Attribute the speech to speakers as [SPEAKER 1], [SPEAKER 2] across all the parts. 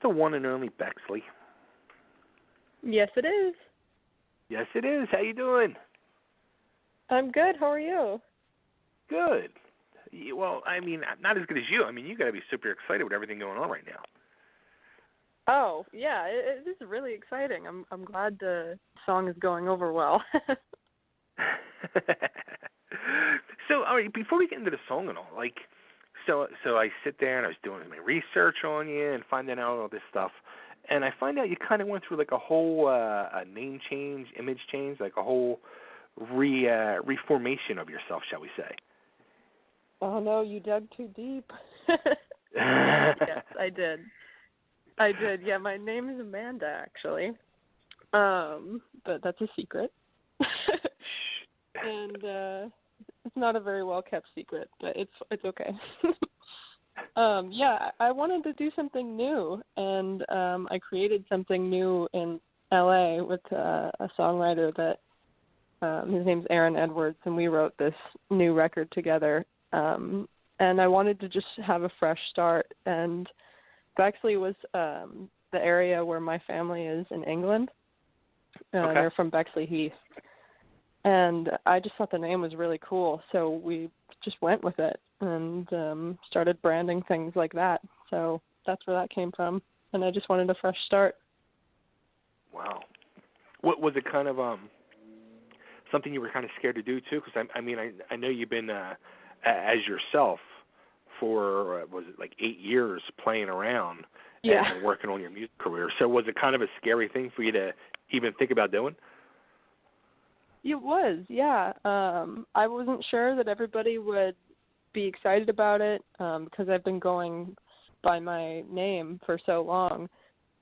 [SPEAKER 1] the one and only Bexley?
[SPEAKER 2] Yes, it is.
[SPEAKER 1] Yes, it is. How you doing?
[SPEAKER 2] I'm good. How are you?
[SPEAKER 1] Good. Well, I mean, not as good as you. I mean, you got to be super excited with everything going on right now.
[SPEAKER 2] Oh, yeah, it is really exciting. I'm glad the song is going over well.
[SPEAKER 1] So, all right, before we get into the song and all, like, so I sit there and I was doing my research on you and finding out all this stuff, and I find out you kind of went through like a whole a name change, image change, like a whole reformation of yourself, shall we say?
[SPEAKER 2] Oh no, you dug too deep. Yes, I did. Yeah, my name is Amanda actually. But that's a secret. And it's not a very well kept secret, but it's okay. Yeah, I wanted to do something new, and I created something new in LA with a songwriter that his name's Aaron Edwards, and we wrote this new record together. And I wanted to just have a fresh start. And Bexley was the area where my family is in England.
[SPEAKER 1] Okay.
[SPEAKER 2] They're from Bexley Heath. And I just thought the name was really cool, so we just went with it and started branding things like that. So that's where that came from. And I just wanted a fresh start.
[SPEAKER 1] Wow. What was it kind of something you were kind of scared to do too? Because I know you've been as yourself for was it like 8 years playing around and working on your music career. So was it kind of a scary thing for you to even think about doing?
[SPEAKER 2] It was, yeah. I wasn't sure that everybody would be excited about it because I've been going by my name for so long.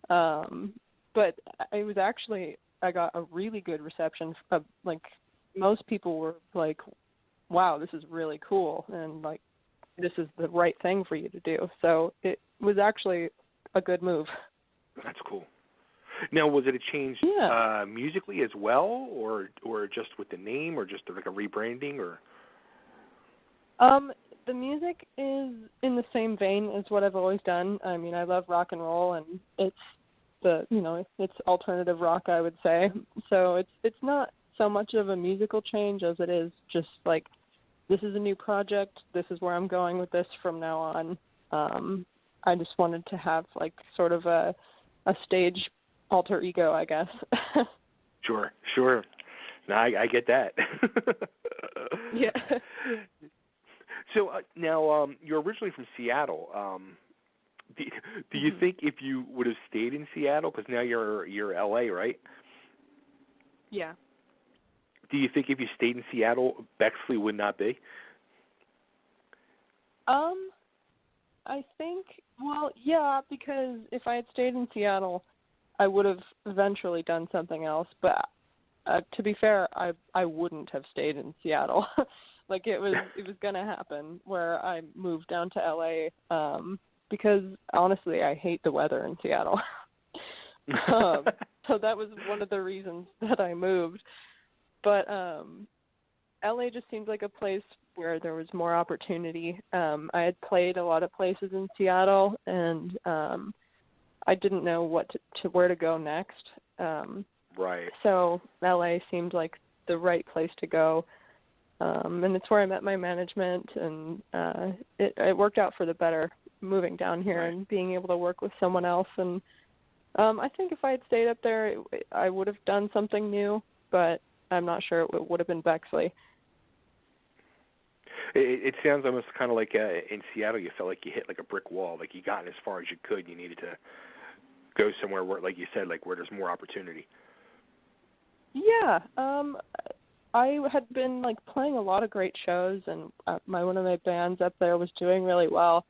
[SPEAKER 2] But it was actually, I got a really good reception. Like, most people were like, wow, this is really cool, and like, this is the right thing for you to do. So it was actually a good move.
[SPEAKER 1] That's cool. Now, was it a change musically as well, or just with the name, or just like a rebranding, or?
[SPEAKER 2] The music is in the same vein as what I've always done. I mean, I love rock and roll, and it's it's alternative rock, I would say. So it's not so much of a musical change as it is just like, this is a new project. This is where I'm going with this from now on. I just wanted to have like sort of a stage alter ego, I guess.
[SPEAKER 1] Sure. No, I get that.
[SPEAKER 2] Yeah.
[SPEAKER 1] So now you're originally from Seattle. Do you think if you would have stayed in Seattle, because now you're LA, right?
[SPEAKER 2] Yeah.
[SPEAKER 1] Do you think if you stayed in Seattle, Bexley would not be?
[SPEAKER 2] I think, well, yeah, because if I had stayed in Seattle, I would have eventually done something else. But to be fair, I wouldn't have stayed in Seattle. Like, it was going to happen where I moved down to LA because, honestly, I hate the weather in Seattle. So that was one of the reasons that I moved. But LA just seemed like a place where there was more opportunity. I had played a lot of places in Seattle, and I didn't know where to go next.
[SPEAKER 1] Right.
[SPEAKER 2] So LA seemed like the right place to go. And it's where I met my management, and it worked out for the better moving down here and being able to work with someone else. And I think if I had stayed up there, I would have done something new, but I'm not sure it would have been Bexley.
[SPEAKER 1] It sounds almost kind of like in Seattle, you felt like you hit like a brick wall, like you got as far as you could. You needed to go somewhere where, like you said, like where there's more opportunity. Yeah.
[SPEAKER 2] I had been like playing a lot of great shows, and one of my bands up there was doing really well.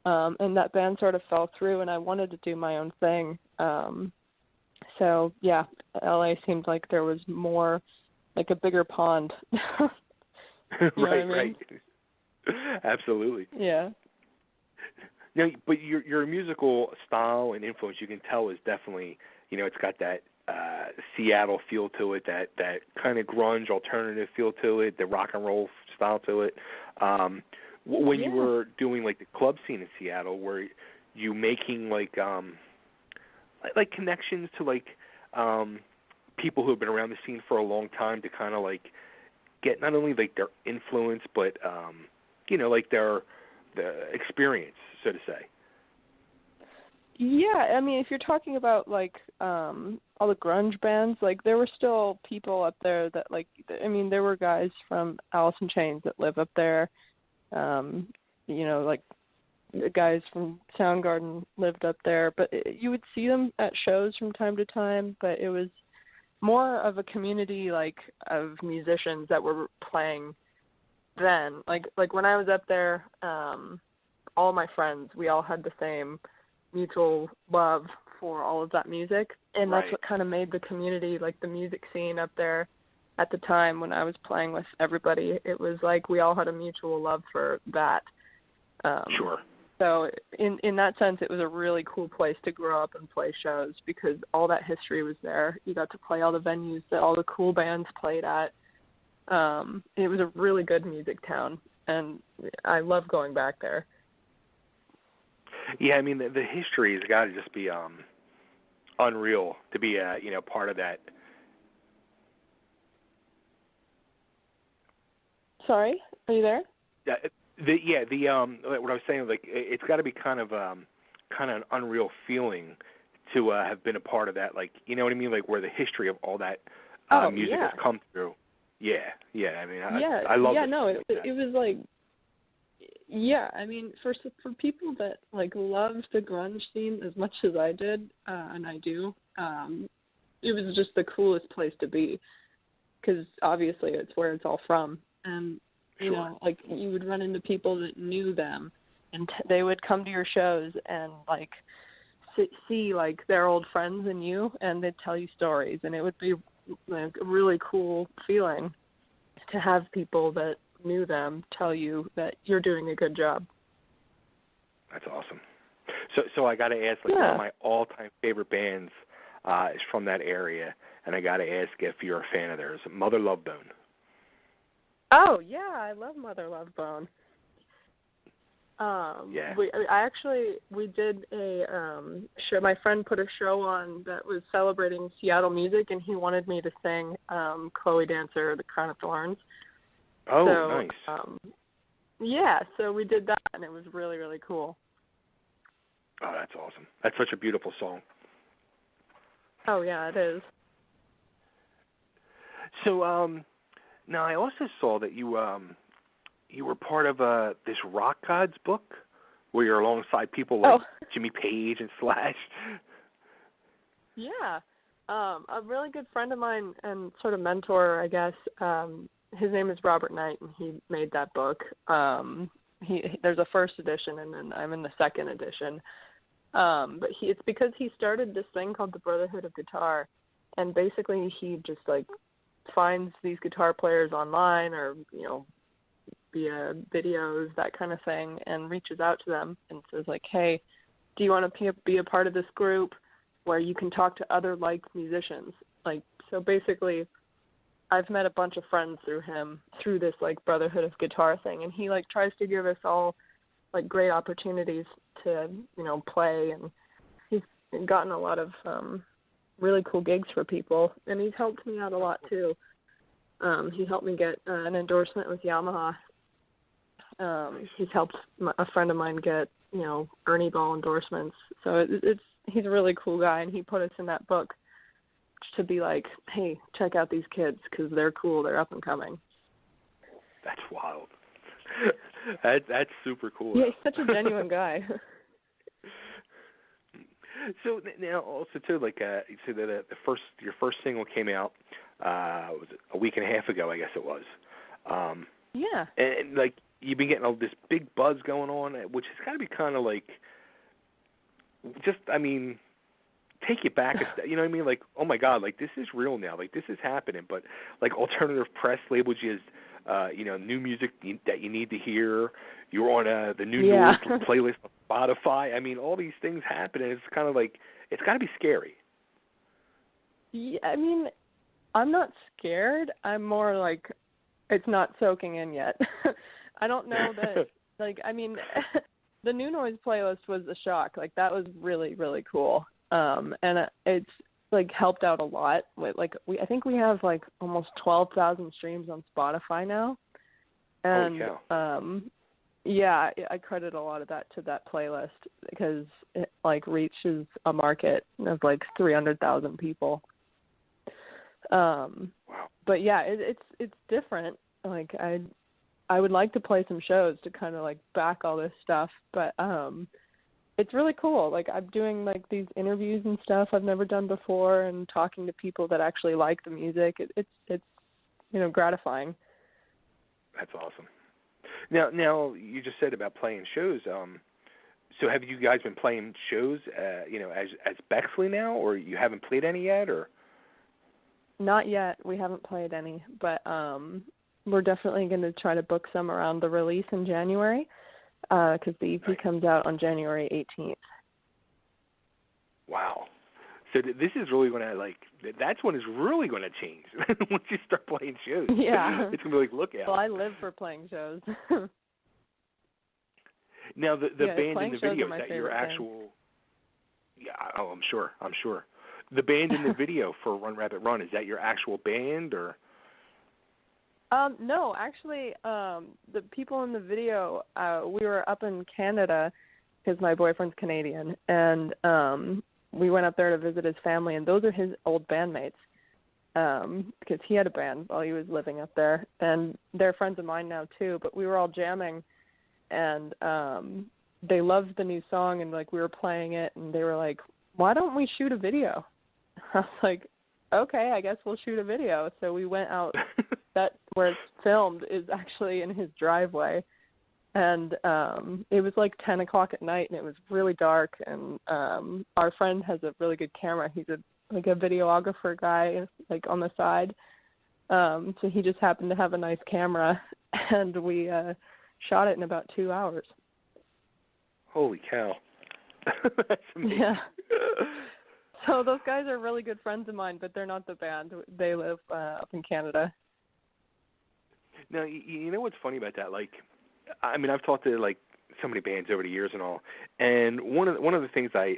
[SPEAKER 2] And that band sort of fell through, and I wanted to do my own thing. So yeah, LA seemed like there was more, like a bigger pond.
[SPEAKER 1] Right. Absolutely.
[SPEAKER 2] Yeah.
[SPEAKER 1] Now, but your musical style and influence, you can tell, is definitely, it's got that Seattle feel to it, that kind of grunge alternative feel to it, the rock and roll style to it. When you were doing like the club scene in Seattle, were you making like like connections to like people who have been around the scene for a long time to kind of like get not only like their influence but like the experience, so to say.
[SPEAKER 2] Yeah, I mean, if you're talking about like all the grunge bands, like there were still people up there that like, I mean, there were guys from Alice in Chains that live up there. Like the guys from Soundgarden lived up there, but you would see them at shows from time to time, but it was more of a community like of musicians that were playing then. Like when I was up there, all my friends, we all had the same mutual love for all of that music, and that's what kind of made the community, like the music scene up there at the time when I was playing with everybody. It was like we all had a mutual love for that.
[SPEAKER 1] Sure.
[SPEAKER 2] So in that sense, it was a really cool place to grow up and play shows because all that history was there. You got to play all the venues that all the cool bands played at. It was a really good music town, and I love going back there.
[SPEAKER 1] Yeah, I mean the history has got to just be unreal to be part of that.
[SPEAKER 2] Sorry, are you there?
[SPEAKER 1] What I was saying, like it's got to be kind of an unreal feeling to have been a part of that, like you know what I mean, like where the history of all that music has come through. Yeah. I mean, I love it.
[SPEAKER 2] Yeah, no, it was like. Yeah, I mean, for people that like loved the grunge scene as much as I did, and I do, it was just the coolest place to be, because obviously it's where it's all from, and you know, like you would run into people that knew them, and they would come to your shows and like see like their old friends in you, and they'd tell you stories, and it would be like a really cool feeling to have people that knew them tell you that you're doing a good job.
[SPEAKER 1] That's awesome. So I got to ask, like one of my all-time favorite bands is from that area, and I got to ask if you're a fan of theirs, Mother Love Bone.
[SPEAKER 2] Oh yeah, I love Mother Love Bone. We did a show. My friend put a show on that was celebrating Seattle music, and he wanted me to sing Chloe Dancer, The Crown of Thorns.
[SPEAKER 1] Oh,
[SPEAKER 2] nice. So we did that, and it was really, really cool.
[SPEAKER 1] Oh, that's awesome. That's such a beautiful song.
[SPEAKER 2] Oh, yeah, it is.
[SPEAKER 1] So, now I also saw that you were part of this Rock Gods book where you're alongside people like Jimmy Page and Slash.
[SPEAKER 2] Yeah. A really good friend of mine and sort of mentor, I guess, his name is Robert Knight, and he made that book. There's a first edition, and then I'm in the second edition. But it's because he started this thing called the Brotherhood of Guitar, and basically he just like finds these guitar players online or via videos, that kind of thing, and reaches out to them and says like, hey, do you want to be a part of this group where you can talk to other like musicians? Like, so basically I've met a bunch of friends through him, through this like Brotherhood of Guitar thing, and he like tries to give us all like great opportunities to, play, and he's gotten a lot of really cool gigs for people, and he's helped me out a lot too. He helped me get an endorsement with Yamaha. He's helped a friend of mine get, Ernie Ball endorsements. So he's a really cool guy, and he put us in that book to be like, hey, check out these kids because they're cool, they're up and coming.
[SPEAKER 1] That's wild. That's super cool.
[SPEAKER 2] Yeah, he's such a genuine guy.
[SPEAKER 1] So now also too, like you said that your first single came out was it a week and a half ago, I guess it was.
[SPEAKER 2] Yeah.
[SPEAKER 1] And like you've been getting all this big buzz going on, which has got to be kind of like, just take you back. You know what I mean? Like, oh my God, like this is real now. Like this is happening. But like alternative press labeled you as new music that you need to hear. You're on the new noise playlist on Spotify. I mean, all these things happen, and it's kind of like, it's got to be scary.
[SPEAKER 2] Yeah, I mean, I'm not scared. I'm more like, it's not soaking in yet. I don't know that, like, I mean, the new noise playlist was a shock. Like, that was really, really cool. and it's like helped out a lot. With like I think we have like almost 12,000 streams on Spotify now, and yeah, I credit a lot of that to that playlist because it like reaches a market of like 300,000 people.
[SPEAKER 1] Wow.
[SPEAKER 2] But yeah, it's different. Like I would like to play some shows to kind of like back all this stuff, but it's really cool. Like I'm doing like these interviews and stuff I've never done before, and talking to people that actually like the music. It's gratifying.
[SPEAKER 1] That's awesome. Now you just said about playing shows. So have you guys been playing shows, as Bexley now, or you haven't played any yet, or?
[SPEAKER 2] Not yet. We haven't played any, but we're definitely going to try to book some around the release in January, because the EP comes out on January 18th.
[SPEAKER 1] Wow. So this is really going to, that's when it's really going to change, once you start playing shows.
[SPEAKER 2] Yeah.
[SPEAKER 1] It's going to be like, look out.
[SPEAKER 2] Well, I live for playing shows.
[SPEAKER 1] Now, the band in the video, is that your actual...
[SPEAKER 2] Thing.
[SPEAKER 1] Yeah, I'm sure. The band in the video for Run Rabbit Run, is that your actual band, or?
[SPEAKER 2] No, actually, the people in the video, we were up in Canada because my boyfriend's Canadian, and we went up there to visit his family, and those are his old bandmates, because he had a band while he was living up there, and they're friends of mine now too, but we were all jamming, and they loved the new song, and like we were playing it, and they were like, why don't we shoot a video? I was like, okay, I guess we'll shoot a video. So we went out. That where it's filmed is actually in his driveway, and it was like 10 o'clock at night, and it was really dark. And our friend has a really good camera. He's a videographer guy, like on the side. So he just happened to have a nice camera, and we shot it in about 2 hours.
[SPEAKER 1] Holy cow! That's amazing.
[SPEAKER 2] Yeah. So those guys are really good friends of mine, but they're not the band. They live up in Canada.
[SPEAKER 1] Now, you know what's funny about that? Like, I mean, I've talked to like so many bands over the years and all, and one of the things I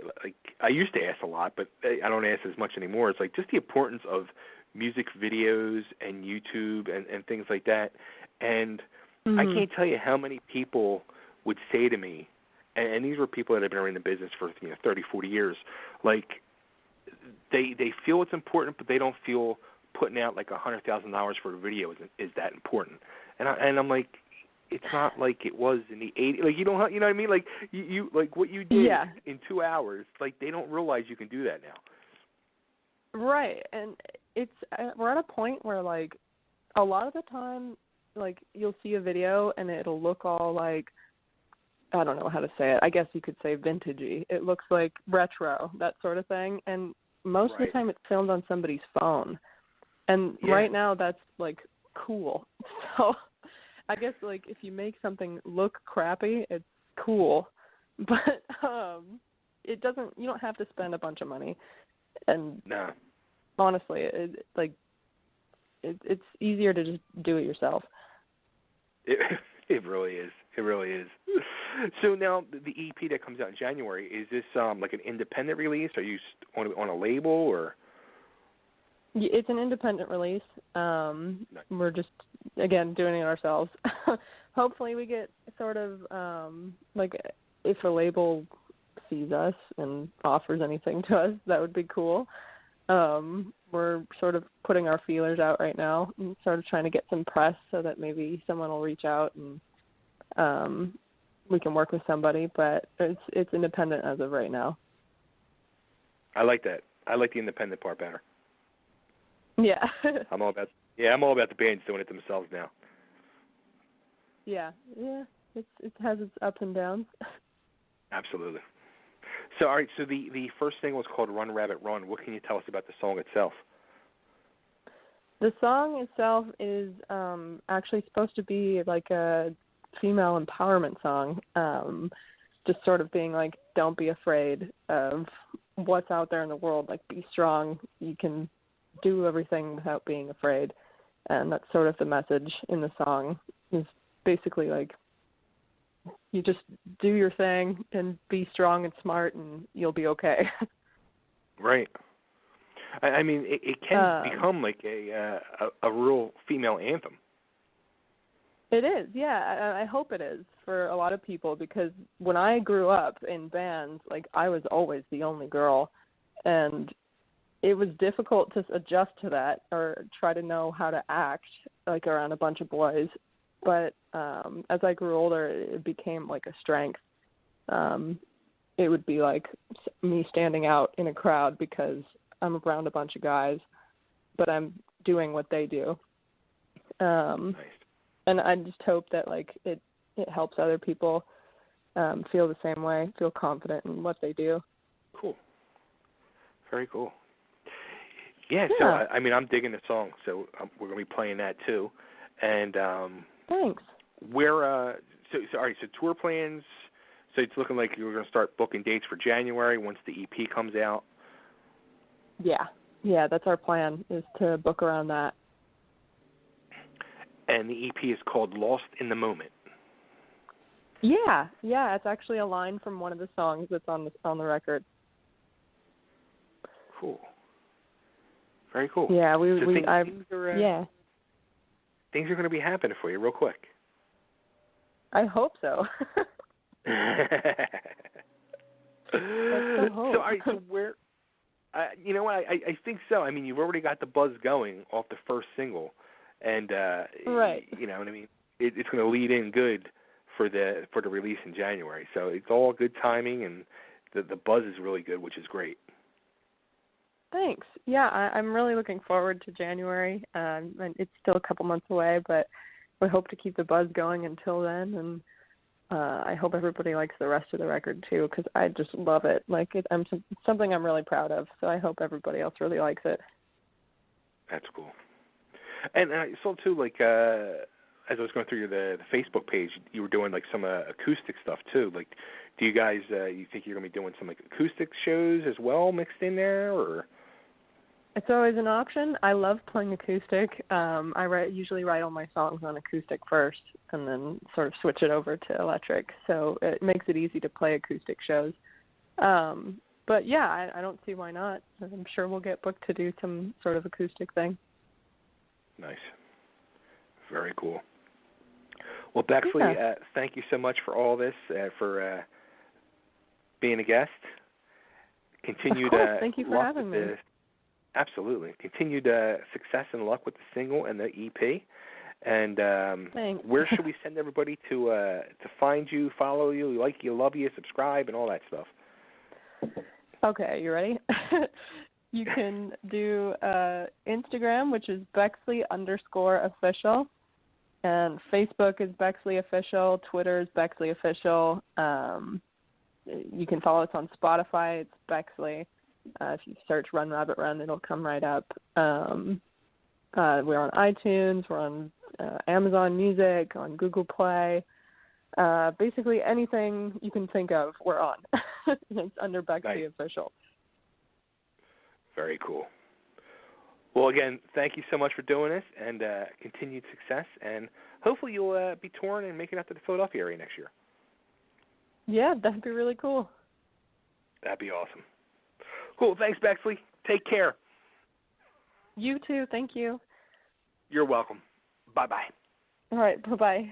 [SPEAKER 1] used to ask a lot, but I don't ask as much anymore. It's like just the importance of music videos and YouTube and things like that. And I can't tell you how many people would say to me, and these were people that have been in the business for 30, 40 years, like they feel it's important, but they don't feel putting out like $100,000 for a video is that important. And I'm like, it's not like it was in the 80s. Like you know what I mean? Like you like what you did in 2 hours. Like they don't realize you can do that now.
[SPEAKER 2] Right, and it's we're at a point where like a lot of the time, like you'll see a video and it'll look all like, I don't know how to say it. I guess you could say vintagey. It looks like retro, that sort of thing. And most of the time it's filmed on somebody's phone. And right now that's like cool. So I guess like if you make something look crappy, it's cool. But it doesn't, you don't have to spend a bunch of money. And honestly, it's easier to just do it yourself.
[SPEAKER 1] It really is. It really is. So now the EP that comes out in January, is this like an independent release? Are you on a label or?
[SPEAKER 2] It's an independent release.
[SPEAKER 1] Nice.
[SPEAKER 2] We're just, again, doing it ourselves. Hopefully we get sort of, like, if a label sees us and offers anything to us, that would be cool. We're sort of putting our feelers out right now and sort of trying to get some press so that maybe someone will reach out and we can work with somebody, but it's independent as of right now.
[SPEAKER 1] I like that. I like the independent part better.
[SPEAKER 2] Yeah.
[SPEAKER 1] I'm all about the bands doing it themselves now.
[SPEAKER 2] Yeah. It has its ups and downs.
[SPEAKER 1] Absolutely. So, all right. So the first thing was called "Run Rabbit Run." What can you tell us about the song itself?
[SPEAKER 2] The song itself is actually supposed to be like a female empowerment song. Just sort of being like, don't be afraid of what's out there in the world. Like, be strong. You can do everything without being afraid. And that's sort of the message in the song, is basically like, you just do your thing and be strong and smart and you'll be okay.
[SPEAKER 1] Right. I mean, it can become like a real female anthem.
[SPEAKER 2] It is, yeah. I hope it is for a lot of people, because when I grew up in bands, like, I was always the only girl, and it was difficult to adjust to that or try to know how to act, like, around a bunch of boys. But as I grew older, it became like a strength. It would be like me standing out in a crowd because I'm around a bunch of guys, but I'm doing what they do.
[SPEAKER 1] Nice.
[SPEAKER 2] And I just hope that, like, it helps other people feel the same way, feel confident in what they do.
[SPEAKER 1] Cool. Very cool. Yeah. So I mean, I'm digging the song, so we're gonna be playing that too. And
[SPEAKER 2] thanks.
[SPEAKER 1] Where so all right. So tour plans. So it's looking like you're gonna start booking dates for January once the EP comes out.
[SPEAKER 2] Yeah. That's our plan, is to book around that.
[SPEAKER 1] And the EP is called Lost in the Moment.
[SPEAKER 2] Yeah, it's actually a line from one of the songs that's on the record.
[SPEAKER 1] Cool. Very cool.
[SPEAKER 2] Yeah,
[SPEAKER 1] things are going to be happening for you real quick.
[SPEAKER 2] I hope so.
[SPEAKER 1] Let's
[SPEAKER 2] hope.
[SPEAKER 1] So, all right, so where, you know what, I think so. I mean, you've already got the buzz going off the first single. And
[SPEAKER 2] right.
[SPEAKER 1] You know what I mean. It's going to lead in good for the release in January. So it's all good timing, and the buzz is really good, which is great.
[SPEAKER 2] Thanks. Yeah, I'm really looking forward to January. And it's still a couple months away, but we hope to keep the buzz going until then. And I hope everybody likes the rest of the record too, because I just love it. Like, it's something I'm really proud of. So I hope everybody else really likes it.
[SPEAKER 1] That's cool. And I saw too, like, as I was going through the Facebook page, you were doing like some acoustic stuff too. Like, do you guys, you think you're going to be doing some like acoustic shows as well mixed in there, or?
[SPEAKER 2] It's always an option. I love playing acoustic. I usually write all my songs on acoustic first, and then sort of switch it over to electric. So it makes it easy to play acoustic shows. But yeah, I don't see why not. I'm sure we'll get booked to do some sort of acoustic thing.
[SPEAKER 1] Nice. Very cool. Well, Bexley, thank you so much for all this, for being a guest.
[SPEAKER 2] Continued thank you for having me.
[SPEAKER 1] Absolutely. Continued success and luck with the single and the EP. And
[SPEAKER 2] thanks.
[SPEAKER 1] Where should we send everybody to find you, follow you, like you, love you, subscribe, and all that stuff?
[SPEAKER 2] Okay, you ready? You can do Instagram, which is Bexley_official, and Facebook is Bexley Official, Twitter is Bexley Official. You can follow us on Spotify. It's Bexley. If you search Run Rabbit Run, it'll come right up. We're on iTunes. We're on Amazon Music, on Google Play. Basically anything you can think of, we're on. It's under Bexley Official.
[SPEAKER 1] Very cool. Well, again, thank you so much for doing this, and continued success. And hopefully you'll be touring and making it out to the Philadelphia area next year.
[SPEAKER 2] Yeah, that'd be really cool.
[SPEAKER 1] That'd be awesome. Cool. Thanks, Bexley. Take care.
[SPEAKER 2] You too. Thank you.
[SPEAKER 1] You're welcome. Bye-bye.
[SPEAKER 2] All right. Bye-bye.